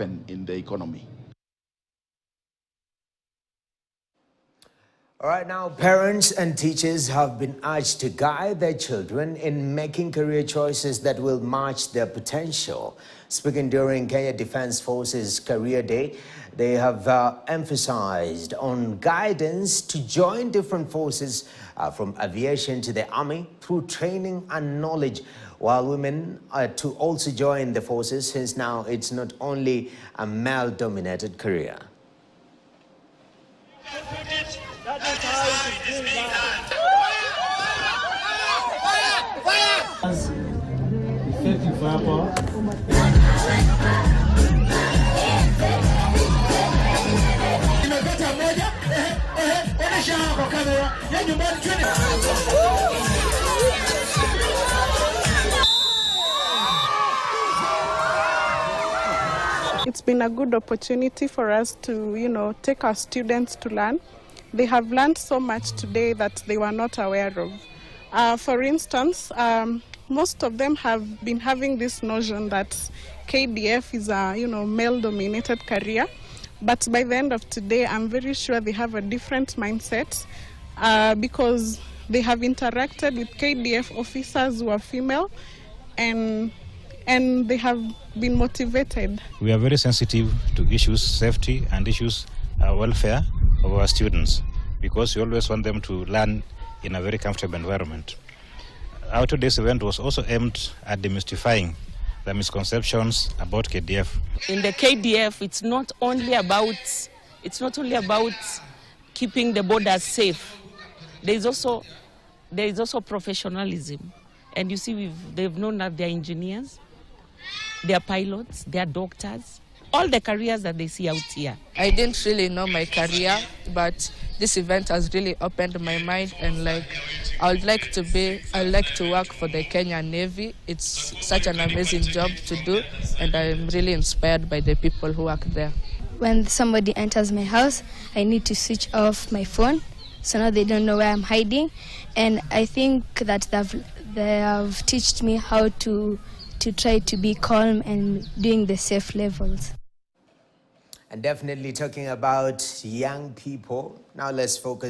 in the economy. All right, now parents and teachers have been urged to guide their children in making career choices that will match their potential. Speaking during Kenya Defense Forces Career Day, they have emphasized on guidance to join different forces from aviation to the army through training and knowledge, while women are to also join the forces, since now it's not only a male-dominated career. That is how it is being done. Effective firepower. It's been a good opportunity for us to, take our students to learn. They have learned so much today that they were not aware of. For instance, most of them have been having this notion that KDF is a, male-dominated career. But by the end of today, I'm very sure they have a different mindset because they have interacted with KDF officers who are female, and they have been motivated. We are very sensitive to issues safety and issues welfare of our students, because we always want them to learn in a very comfortable environment. Our today's event was also aimed at demystifying the misconceptions about KDF. In the KDF, it's not only about keeping the borders safe. There is also professionalism, and you see they've known that they're engineers, they're pilots, they're doctors, all the careers that they see out here. I didn't really know my career, but this event has really opened my mind, and I'd like to work for the Kenyan Navy. It's such an amazing job to do, and I'm really inspired by the people who work there. When somebody enters my house, I need to switch off my phone, so now they don't know where I'm hiding, and I think that they have taught me how to try to be calm and doing the safe levels. And definitely talking about young people, now let's focus